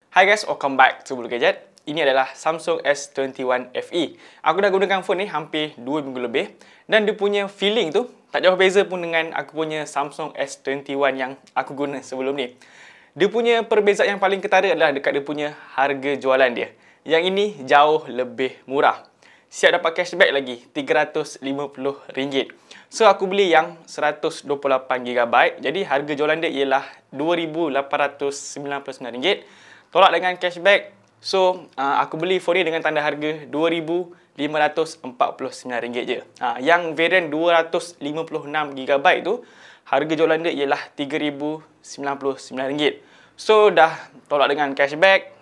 Hi guys, welcome back to Bulu Gadget. Ini adalah Samsung S21 FE. Aku dah gunakan phone ni hampir 2 minggu lebih dan dia punya feeling tu tak jauh beza pun dengan aku punya Samsung S21 yang aku guna sebelum ni. Dia punya perbezaan yang paling ketara adalah dekat dia punya harga jualan dia. Yang ini jauh lebih murah. Siap dapat cashback lagi RM350. So aku beli yang 128GB. Jadi harga jualan dia ialah RM2,899. Tolak dengan cashback. So aku beli phone ni dengan tanda harga RM2,549 je. Yang varian 256GB tu harga jualan dia ialah RM3,099. So dah tolak dengan cashback.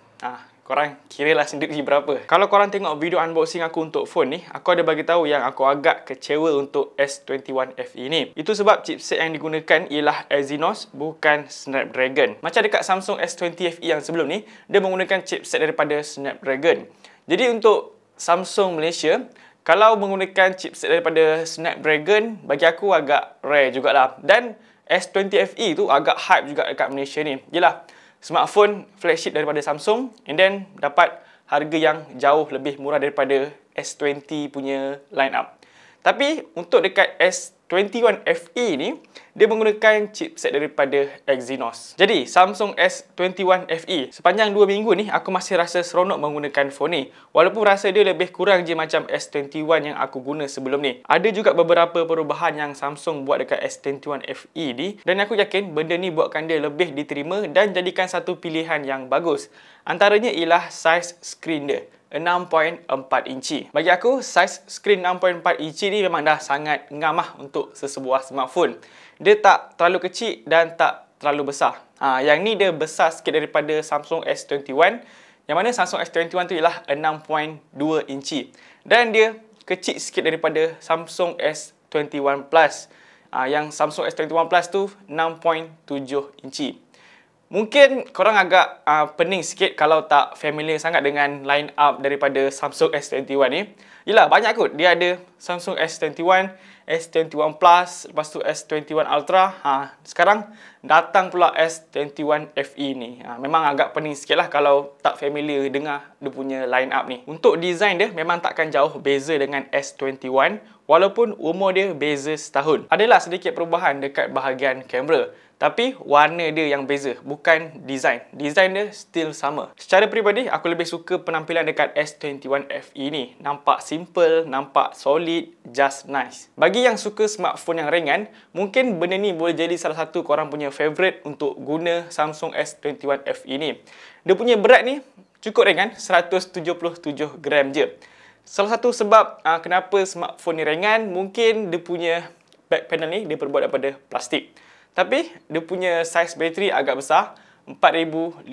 Korang kiralah sendiri berapa. Kalau korang tengok video unboxing aku untuk phone ni, aku ada bagi tahu yang aku agak kecewa untuk S21 FE ni. Itu sebab chipset yang digunakan ialah Exynos, bukan Snapdragon. Macam dekat Samsung S20 FE yang sebelum ni, dia menggunakan chipset daripada Snapdragon. Jadi untuk Samsung Malaysia, kalau menggunakan chipset daripada Snapdragon, bagi aku agak rare jugalah. Dan S20 FE tu agak hype juga dekat Malaysia ni. Yelah, smartphone flagship daripada Samsung and then dapat harga yang jauh lebih murah daripada S20 punya line up. Tapi untuk dekat S21 FE ni, dia menggunakan chipset daripada Exynos. Jadi Samsung S21 FE, sepanjang 2 minggu ni aku masih rasa seronok menggunakan phone ni. Walaupun rasa dia lebih kurang je macam S21 yang aku guna sebelum ni. Ada juga beberapa perubahan yang Samsung buat dekat S21 FE ni, dan aku yakin benda ni buatkan dia lebih diterima dan jadikan satu pilihan yang bagus. Antaranya ialah saiz skrin dia, 6.4 inci. Bagi aku, saiz skrin 6.4 inci ni memang dah sangat ngam untuk sesebuah smartphone. Dia tak terlalu kecil dan tak terlalu besar. Yang ni dia besar sikit daripada Samsung S21. Yang mana Samsung S21 tu ialah 6.2 inci. Dan dia kecil sikit daripada Samsung S21 Plus. Yang Samsung S21 Plus tu 6.7 inci. Mungkin korang agak pening sikit kalau tak familiar sangat dengan line up daripada Samsung S21 ni. Yelah, banyak kot. Dia ada Samsung S21, S21 Plus, lepas tu S21 Ultra. Sekarang datang pula S21 FE ni. Memang agak pening sikit lah kalau tak familiar dengar dia punya line up ni. Untuk design dia memang takkan jauh beza dengan S21, walaupun umur dia beza setahun. Adalah sedikit perubahan dekat bahagian kamera, tapi warna dia yang beza, bukan design. Design dia still sama. Secara peribadi, aku lebih suka penampilan dekat S21 FE ni. Nampak simple, nampak solid, just nice. Bagi yang suka smartphone yang ringan, mungkin benda ni boleh jadi salah satu korang punya favourite untuk guna Samsung S21 FE ni. Dia punya berat ni cukup ringan, 177 gram je. Salah satu sebab kenapa smartphone ni ringan, mungkin dia punya back panel ni dia terbuat daripada plastik. Tapi dia punya saiz bateri agak besar, 4500.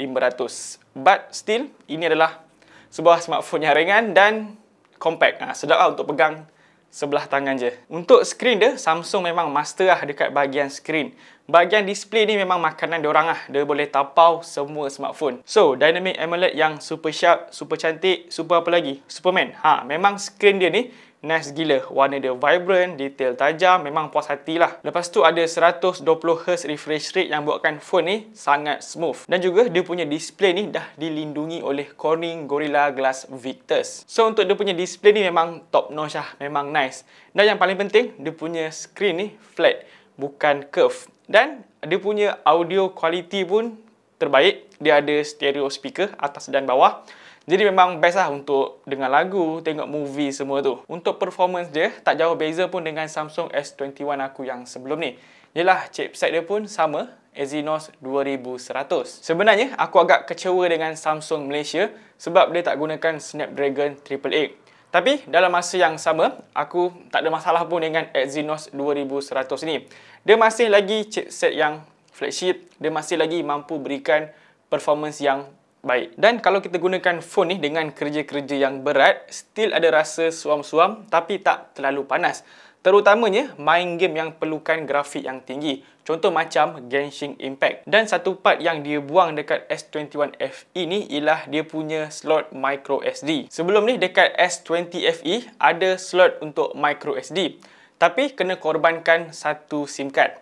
But still, ini adalah sebuah smartphone yang ringan dan compact. Sedap lah untuk pegang sebelah tangan je. Untuk skrin dia, Samsung memang master lah dekat bahagian skrin. Bahagian display ni memang makanan diorang lah. Dia boleh tapau semua smartphone. So, Dynamic AMOLED yang super sharp, super cantik, super apa lagi? Superman. Memang skrin dia ni nice gila. Warna dia vibrant, detail tajam, memang puas hati lah. Lepas tu ada 120Hz refresh rate yang buatkan phone ni sangat smooth. Dan juga dia punya display ni dah dilindungi oleh Corning Gorilla Glass Victus. So untuk dia punya display ni memang top notch lah, memang nice. Dan yang paling penting, dia punya screen ni flat, bukan curve. Dan dia punya audio quality pun terbaik. Dia ada stereo speaker atas dan bawah. Jadi memang best lah untuk dengar lagu, tengok movie semua tu. Untuk performance dia, tak jauh beza pun dengan Samsung S21 aku yang sebelum ni. Yelah, chipset dia pun sama, Exynos 2100. Sebenarnya, aku agak kecewa dengan Samsung Malaysia sebab dia tak gunakan Snapdragon 888. Tapi dalam masa yang sama, aku tak ada masalah pun dengan Exynos 2100 ni. Dia masih lagi chipset yang flagship, dia masih lagi mampu berikan performance yang baik. Dan kalau kita gunakan phone ni dengan kerja-kerja yang berat, still ada rasa suam-suam tapi tak terlalu panas. Terutamanya main game yang perlukan grafik yang tinggi. Contoh macam Genshin Impact. Dan satu part yang dia buang dekat S21 FE ni ialah dia punya slot micro SD. Sebelum ni dekat S20 FE ada slot untuk micro SD. Tapi kena korbankan satu SIM card.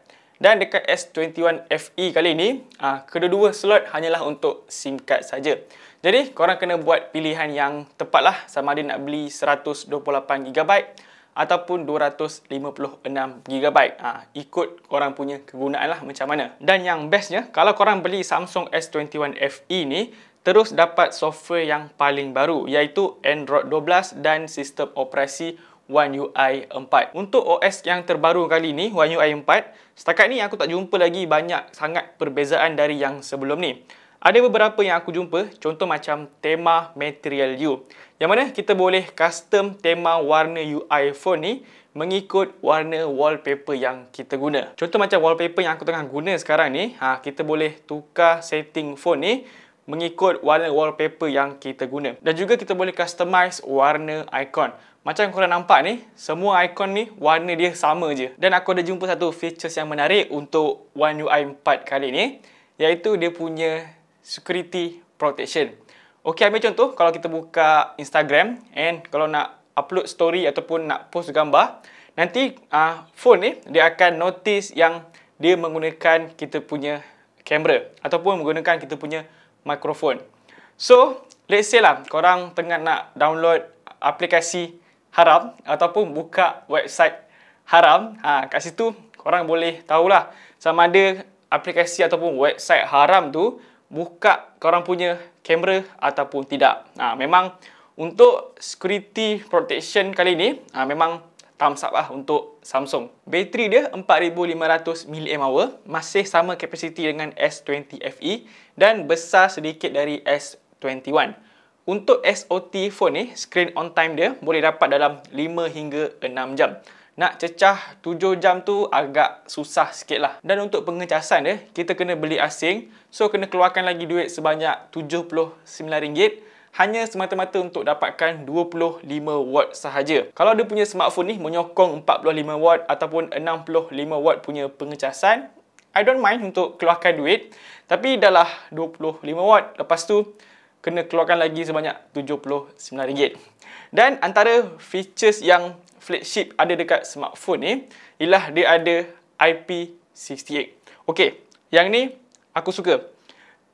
Dan dekat S21 FE kali ni, kedua-dua slot hanyalah untuk SIM card saja. Jadi korang kena buat pilihan yang tepat lah, sama ada nak beli 128GB ataupun 256GB. Ikut korang punya kegunaan lah macam mana. Dan yang bestnya, kalau korang beli Samsung S21 FE ni, terus dapat software yang paling baru, iaitu Android 12 dan sistem operasi One UI 4. Untuk OS yang terbaru kali ni, One UI 4, setakat ni aku tak jumpa lagi banyak sangat perbezaan dari yang sebelum ni. Ada beberapa yang aku jumpa, contoh macam tema Material U, yang mana kita boleh custom tema warna UI phone ni mengikut warna wallpaper yang kita guna. Contoh macam wallpaper yang aku tengah guna sekarang ni, kita boleh tukar setting phone ni mengikut warna wallpaper yang kita guna. Dan juga kita boleh customize warna icon. Macam korang nampak ni, semua icon ni warna dia sama je. Dan aku ada jumpa satu features yang menarik untuk One UI 4 kali ni, iaitu dia punya security protection. Okey, ambil contoh kalau kita buka Instagram and kalau nak upload story ataupun nak post gambar, nanti phone ni dia akan notice yang dia menggunakan kita punya kamera ataupun menggunakan kita punya mikrofon. So, let's say lah korang tengah nak download aplikasi haram ataupun buka website haram, kat situ korang boleh tahulah sama ada aplikasi ataupun website haram tu buka korang punya kamera ataupun tidak. Memang untuk security protection kali ni, memang thumbs up lah untuk Samsung. Bateri dia 4500 mAh, masih sama kapasiti dengan S20 FE dan besar sedikit dari S21. Untuk SOT phone ni, screen on time dia boleh dapat dalam 5 hingga 6 jam. Nak cecah 7 jam tu agak susah sikit lah. Dan untuk pengecasan dia, kita kena beli asing. So, kena keluarkan lagi duit sebanyak RM79 hanya semata-mata untuk dapatkan 25 watt sahaja. Kalau dia punya smartphone ni menyokong 45 watt ataupun 65 watt punya pengecasan, I don't mind untuk keluarkan duit. Tapi dah lah 25 watt, lepas tu kena keluarkan lagi sebanyak RM79. Dan antara features yang flagship ada dekat smartphone ni ialah dia ada IP68. Okey, yang ni aku suka.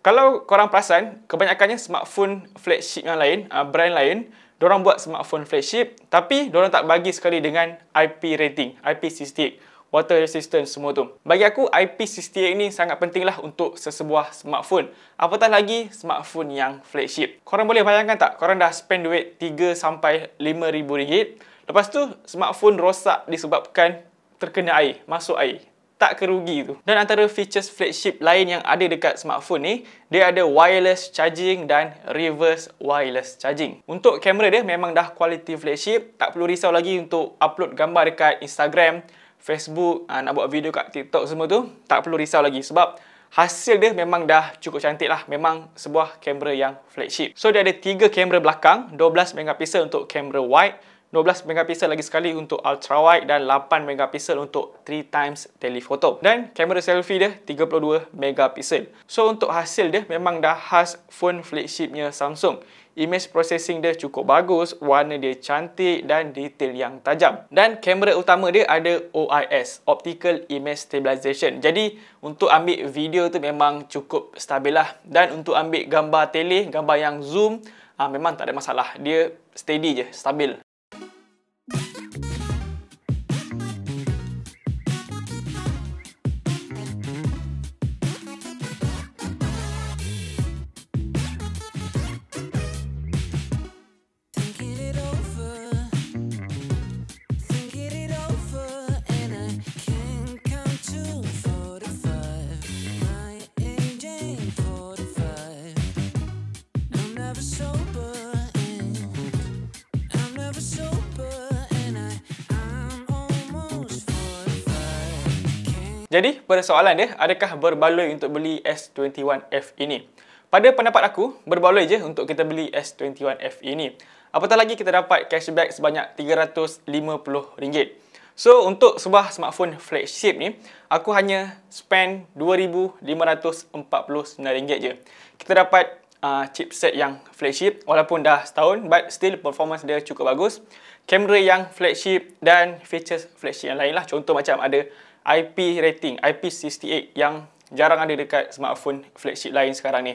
Kalau korang perasan, kebanyakannya smartphone flagship yang lain, brand lain, diorang buat smartphone flagship tapi diorang tak bagi sekali dengan IP rating, IP68, water resistance semua tu. Bagi aku IP68 ni sangat penting lah untuk sesebuah smartphone, apatah lagi smartphone yang flagship. Korang boleh bayangkan tak, korang dah spend duit 3 sampai RM5,000, lepas tu smartphone rosak disebabkan terkena air, masuk air. Tak kerugi tu. Dan antara features flagship lain yang ada dekat smartphone ni, dia ada wireless charging dan reverse wireless charging. Untuk kamera dia memang dah quality flagship, tak perlu risau lagi untuk upload gambar dekat Instagram, Facebook, nak buat video kat TikTok semua tu, tak perlu risau lagi sebab hasil dia memang dah cukup cantik lah. Memang sebuah kamera yang flagship. So, dia ada 3 kamera belakang, 12 megapiksel untuk kamera wide, 12 megapiksel lagi sekali untuk ultra wide dan 8 megapiksel untuk 3x telephoto. Dan kamera selfie dia 32 megapiksel. So untuk hasil dia memang dah khas phone flagshipnya Samsung. Image processing dia cukup bagus, warna dia cantik dan detail yang tajam. Dan kamera utama dia ada OIS, Optical Image Stabilization. Jadi untuk ambil video tu memang cukup stabil lah. Dan untuk ambil gambar tele, gambar yang zoom, memang tak ada masalah. Dia steady je, stabil. Jadi, pada soalan dia, adakah berbaloi untuk beli S21 FE ini? Pada pendapat aku, berbaloi je untuk kita beli S21 FE ini. Apatah lagi kita dapat cashback sebanyak RM350. So, untuk sebuah smartphone flagship ni, aku hanya spend RM2,549 je. Kita dapat chipset yang flagship, walaupun dah setahun, but still performance dia cukup bagus. Kamera yang flagship dan features flagship yang lain lah. Contoh macam ada IP rating, IP68 yang jarang ada dekat smartphone flagship lain sekarang ni.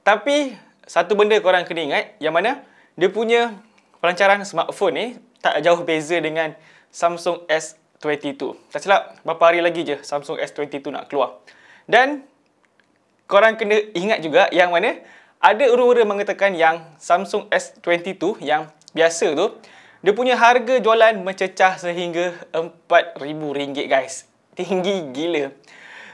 Tapi satu benda korang kena ingat, yang mana dia punya pelancaran smartphone ni tak jauh beza dengan Samsung S22. Tak silap, berapa hari lagi je Samsung S22 nak keluar. Dan korang kena ingat juga yang mana ada orang-orang mengatakan yang Samsung S22 yang biasa tu, dia punya harga jualan mencecah sehingga RM4,000 guys. Tinggi gila.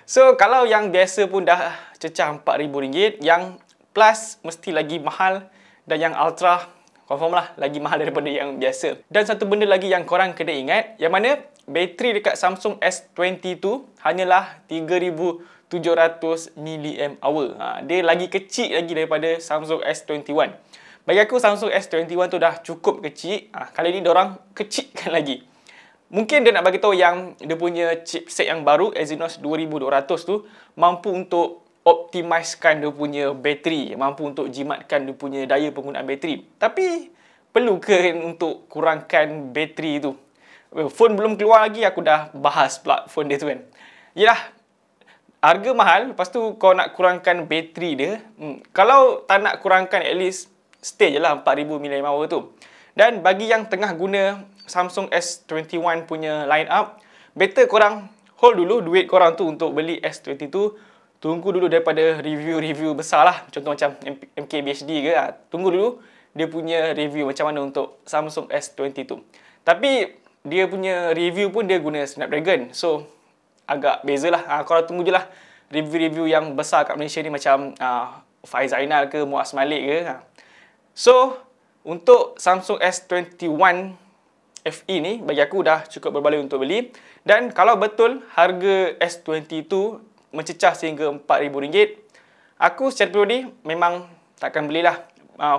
So kalau yang biasa pun dah cecah RM4,000, yang Plus mesti lagi mahal, dan yang Ultra confirm lah lagi mahal daripada yang biasa. Dan satu benda lagi yang korang kena ingat, yang mana bateri dekat Samsung S22 hanyalah 3,700 mAh. Dia lagi kecil lagi daripada Samsung S21. Bagi aku Samsung S21 tu dah cukup kecil. Kali ni diorang kecilkan lagi. Mungkin dia nak bagi tahu yang dia punya chipset yang baru Exynos 2200 tu mampu untuk optimiskan dia punya bateri, mampu untuk jimatkan dia punya daya penggunaan bateri. Tapi perlu ke untuk kurangkan bateri tu? Phone belum keluar lagi aku dah bahas pula phone dia tu kan. Yelah, harga mahal, lepas tu kau nak kurangkan bateri dia. Kalau tak nak kurangkan, at least stay je lah 4,000 mAh tu. Dan bagi yang tengah guna Samsung S21 punya line up, better korang hold dulu duit korang tu untuk beli S22. Tunggu dulu daripada review-review besar lah. Contoh macam MKBHD ke. Tunggu dulu dia punya review macam mana untuk Samsung S22. Tapi dia punya review pun dia guna Snapdragon. So agak beza lah. Korang tunggu je lah review-review yang besar kat Malaysia ni macam Faiz Zainal ke, Muaz Malik ke. So untuk Samsung S21 FE ni bagi aku dah cukup berbaloi untuk beli. Dan kalau betul harga S22 mencecah sehingga RM4,000, aku secara peribadi memang takkan belilah.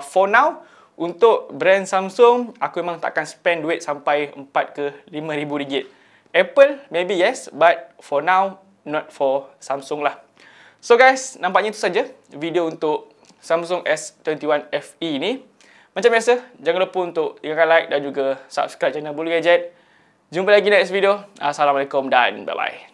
For now, untuk brand Samsung, aku memang takkan spend duit sampai RM4,000 ke RM5,000. Apple, maybe yes, but for now, not for Samsung lah. So guys, nampaknya itu saja video untuk Samsung S21 FE ni. Macam biasa, jangan lupa untuk tinggalkan like dan juga subscribe channel Bulu Gadget. Jumpa lagi next video. Assalamualaikum dan bye-bye.